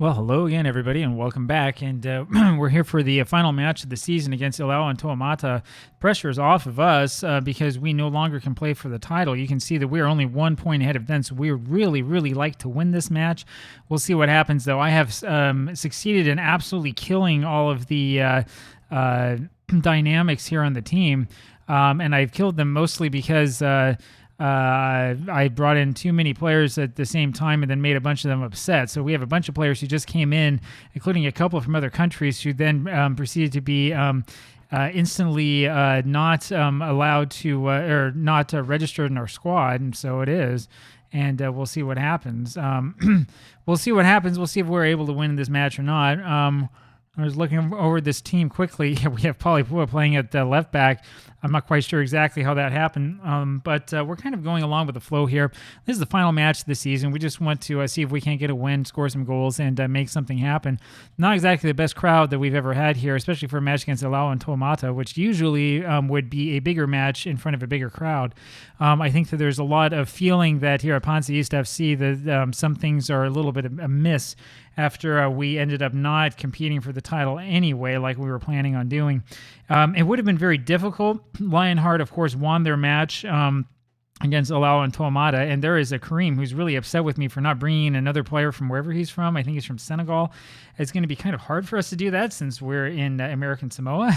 Well, hello again, everybody, and welcome back. And we're here for the final match of the season against Ilau and Toamata. Pressure is off of us because we no longer can play for the title. You can see that we are only 1 point ahead of them, so we really like to win this match. We'll see what happens, though. I have succeeded in absolutely killing all of the dynamics here on the team, and I've killed them mostly because I brought in too many players at the same time and then made a bunch of them upset. So we have a bunch of players who just came in, including a couple from other countries, who then proceeded to be instantly not allowed to or not registered in our squad. And so it is. And we'll see what happens. We'll see what happens. We'll see if we're able to win this match or not. I was looking over this team quickly. We have Pauly Pua playing at left back. I'm not quite sure exactly how that happened, but we're kind of going along with the flow here. This is the final match of the season. We just want to see if we can't get a win, score some goals, and make something happen. Not exactly the best crowd that we've ever had here, especially for a match against Ilau and Toamata, which usually would be a bigger match in front of a bigger crowd. I think that there's a lot of feeling that here at PanSa East FC that some things are a little bit amiss after we ended up not competing for the title anyway, like we were planning on doing. It would have been very difficult. Lionheart, of course, won their match against Ilau and Toamata, and there is a Kareem who's really upset with me for not bringing another player from wherever he's from. I think he's from Senegal. It's going to be kind of hard for us to do that since we're in American Samoa.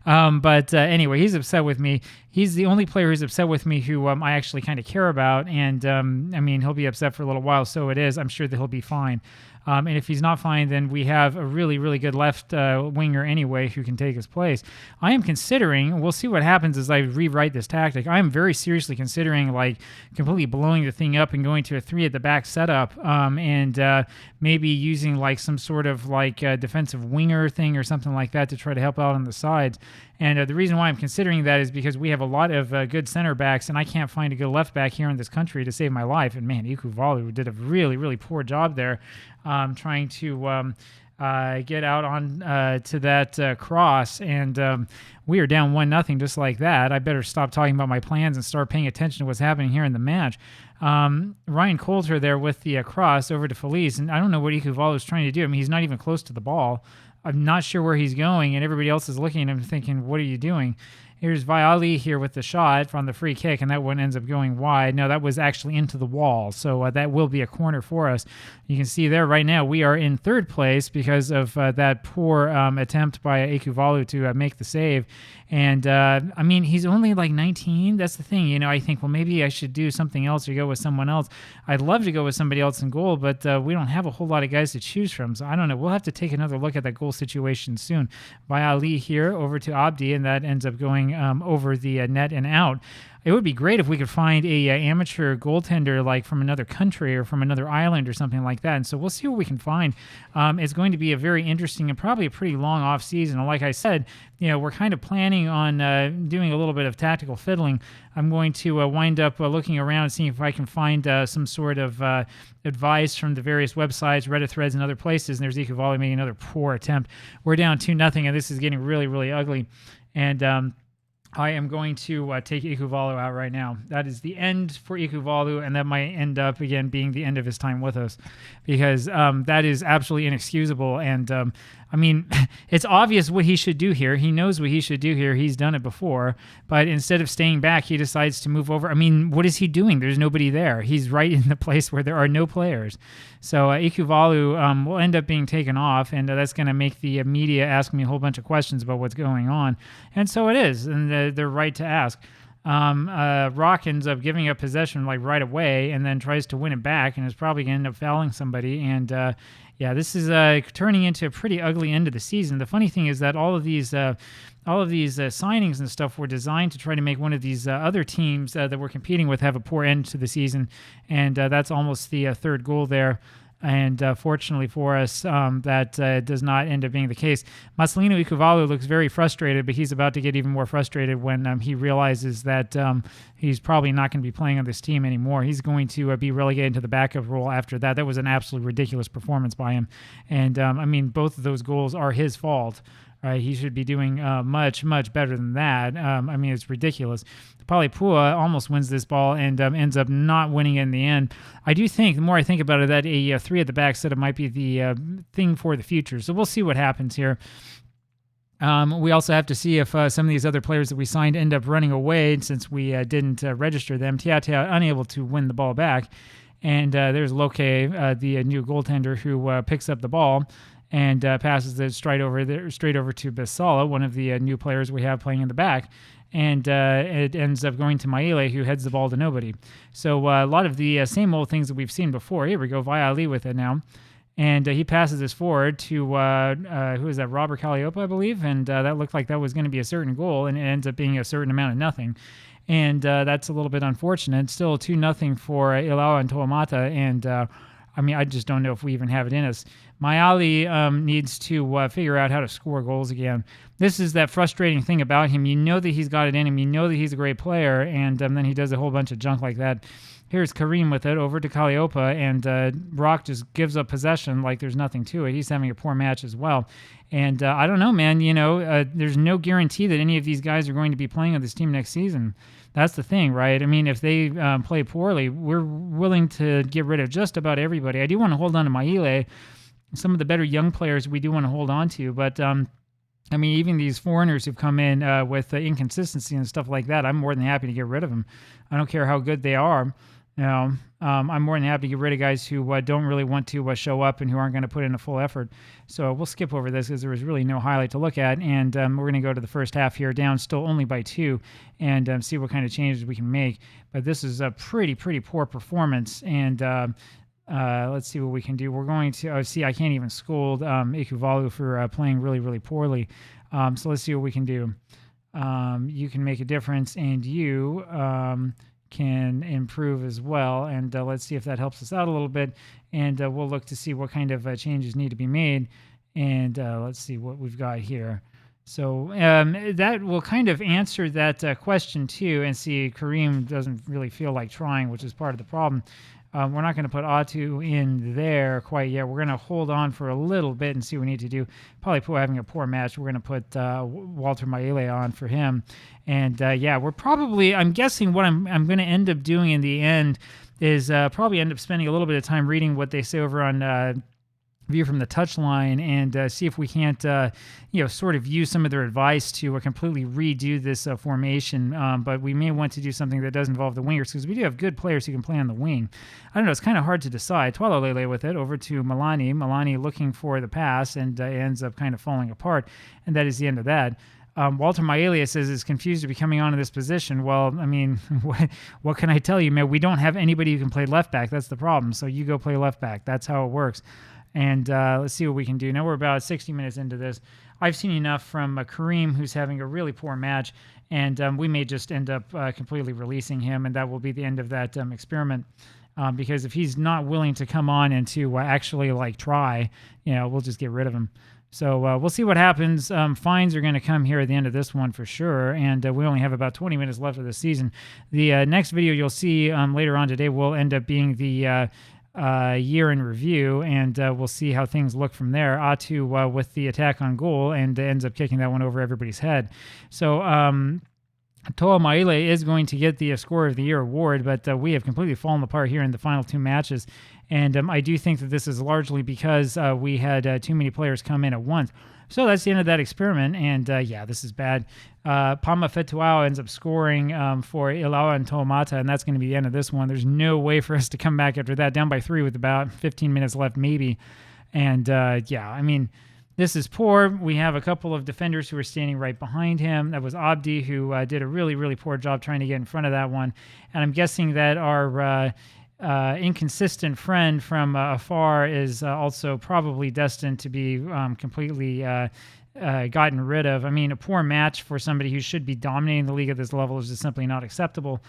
But anyway, he's upset with me. He's the only player who's upset with me who I actually kind of care about, and I mean, he'll be upset for a little while, so it is. I'm sure that he'll be fine. And if he's not fine, then we have a really good left winger anyway who can take his place. I am considering, we'll see what happens as I rewrite this tactic. I am very seriously considering like completely blowing the thing up and going to a 3 at the back setup and maybe using like some sort of like defensive winger thing or something like that to try to help out on the sides. And the reason why I'm considering that is because we have a lot of good center backs, and I can't find a good left back here in this country to save my life. And man, Ikuvalu did a really poor job there trying to get out on to that cross. And we are down 1-0 just like that. I better stop talking about my plans and start paying attention to what's happening here in the match. Ryan Coulter there with the cross over to Felice, and I don't know what Ikuvalu is trying to do. I mean, he's not even close to the ball. I'm not sure where he's going, and everybody else is looking at him thinking, what are you doing? Here's Viali here with the shot from the free kick, and that one ends up going wide. No, that was actually into the wall, so that will be a corner for us. You can see there right now we are in third place because of that poor attempt by Ikuvalu to make the save. And, I mean, he's only like 19. That's the thing. You know, I think, well, maybe I should do something else or go with someone else. I'd love to go with somebody else in goal, but we don't have a whole lot of guys to choose from. So I don't know. We'll have to take another look at that goal situation soon. Viali here over to Abdi, and that ends up going over the net and out. It would be great if we could find a amateur goaltender like from another country or from another island or something like that. And so we'll see what we can find. It's going to be a very interesting and probably a pretty long off season. And like I said, you know, we're kind of planning on doing a little bit of tactical fiddling. I'm going to wind up looking around and seeing if I can find some sort of advice from the various websites, Reddit threads, and other places. And there's Ikuvalu making another poor attempt. We're down 2-0, and this is getting really ugly. And I am going to take Ikuvalu out right now. That is the end for Ikuvalu, and that might end up, again, being the end of his time with us because that is absolutely inexcusable. And, I mean, it's obvious what he should do here. He knows what he should do here. He's done it before. But instead of staying back, he decides to move over. I mean, what is he doing? There's nobody there. He's right in the place where there are no players. So Ikuvalu will end up being taken off, and that's going to make the media ask me a whole bunch of questions about what's going on. And so it is, and they're right to ask. Rock ends up giving up possession like right away and then tries to win it back and is probably going to end up fouling somebody. And yeah, this is turning into a pretty ugly end of the season. The funny thing is that all of these signings and stuff were designed to try to make one of these other teams that we're competing with have a poor end to the season. And that's almost the third goal there. And fortunately for us, that does not end up being the case. Marcelino Ikuvalu looks very frustrated, but he's about to get even more frustrated when he realizes that he's probably not going to be playing on this team anymore. He's going to be relegated to the backup role after that. That was an absolutely ridiculous performance by him. And, I mean, both of those goals are his fault. Right, he should be doing much, much better than that. I mean, it's ridiculous. Palipua almost wins this ball and ends up not winning it in the end. I do think, the more I think about it, that a 3 at the back setup might be the thing for the future. So we'll see what happens here. We also have to see if some of these other players that we signed end up running away since we didn't register them. Tiatia unable to win the ball back. And there's Loke, the new goaltender, who picks up the ball and passes it straight over to Basala, one of the new players we have playing in the back. And it ends up going to Maile, who heads the ball to nobody. So a lot of the same old things that we've seen before. Here we go, Viali with it now. And he passes this forward to, who is that, Robert Calliope, I believe? And that looked like that was going to be a certain goal, and it ends up being a certain amount of nothing. And that's a little bit unfortunate. Still 2-0 for Ilawa and Toamata, and I mean, I just don't know if we even have it in us. Mayali needs to figure out how to score goals again. This is that frustrating thing about him. You know that he's got it in him. You know that he's a great player, and then he does a whole bunch of junk like that. Here's Kareem with it over to Calliope, and Brock just gives up possession like there's nothing to it. He's having a poor match as well. And I don't know, man. You know, there's no guarantee that any of these guys are going to be playing on this team next season. That's the thing, right? I mean, if they play poorly, we're willing to get rid of just about everybody. I do want to hold on to Maile. Some of the better young players we do want to hold on to, but I mean, even these foreigners who've come in with inconsistency and stuff like that, I'm more than happy to get rid of them. I don't care how good they are. You know, I'm more than happy to get rid of guys who don't really want to show up and who aren't going to put in a full effort. So we'll skip over this because there was really no highlight to look at. And we're going to go to the first half here, down still only by 2, and see what kind of changes we can make. But this is a pretty poor performance. And let's see what we can do. We're going to see. I can't even scold Ikuvalu for playing really poorly. So let's see what we can do. You can make a difference, and you can improve as well. And let's see if that helps us out a little bit. And we'll look to see what kind of changes need to be made. And let's see what we've got here. So that will kind of answer that question too. And see, Kareem doesn't really feel like trying, which is part of the problem. We're not going to put Atu in there quite yet. We're going to hold on for a little bit and see what we need to do. Probably having a poor match. We're going to put Walter Maile on for him. And yeah, we're probably, I'm guessing what I'm going to end up doing in the end is probably end up spending a little bit of time reading what they say over on View from the Touchline and see if we can't, sort of use some of their advice to completely redo this formation. But we may want to do something that does involve the wingers because we do have good players who can play on the wing. I don't know. It's kind of hard to decide. Twalo Lele with it over to Milani. Milani looking for the pass and ends up kind of falling apart. And that is the end of that. Walter Maile says is confused to be coming on in this position. Well, I mean, what can I tell you, man? We don't have anybody who can play left back. That's the problem. So you go play left back. That's how it works. And let's see what we can do. Now we're about 60 minutes into this. I've seen enough from Kareem, who's having a really poor match, and we may just end up completely releasing him, and that will be the end of that experiment. Because if he's not willing to come on and to actually try, we'll just get rid of him. So we'll see what happens. Fines are going to come here at the end of this one for sure, and we only have about 20 minutes left of the season. The next video you'll see later on today will end up being the year in review, and we'll see how things look from there. Atu with the attack on goal and ends up kicking that one over everybody's head. So Toa Maile is going to get the Scorer of the Year award, but we have completely fallen apart here in the final 2 matches. And I do think that this is largely because we had too many players come in at once. So that's the end of that experiment, and yeah, this is bad. Pama Fetuao ends up scoring for Ilawa and Toamata, and that's going to be the end of this one. There's no way for us to come back after that, down by 3 with about 15 minutes left maybe. And yeah, I mean, this is poor. We have a couple of defenders who are standing right behind him. That was Abdi, who did a really poor job trying to get in front of that one. And I'm guessing that our inconsistent friend from afar is also probably destined to be completely gotten rid of. I mean, a poor match for somebody who should be dominating the league at this level is just simply not acceptable.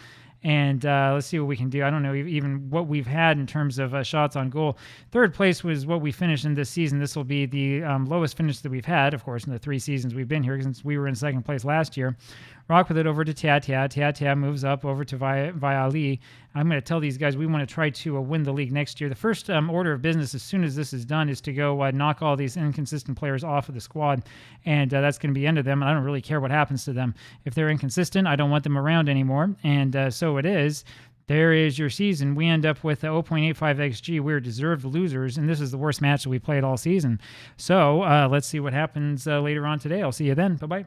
And let's see what we can do. I don't know even what we've had in terms of shots on goal. 3rd place was what we finished in this season. This will be the lowest finish that we've had, of course, in the 3 seasons we've been here, since we were in 2nd place last year. Rock with it over to Tia. Tia moves up over to Viali. I'm going to tell these guys we want to try to win the league next year. The first order of business as soon as this is done is to go knock all these inconsistent players off of the squad, and that's going to be the end of them. I don't really care what happens to them. If they're inconsistent, I don't want them around anymore, and so it is. There is your season. We end up with 0.85 XG. We're deserved losers, and this is the worst match that we played all season. So let's see what happens later on today. I'll see you then. Bye-bye.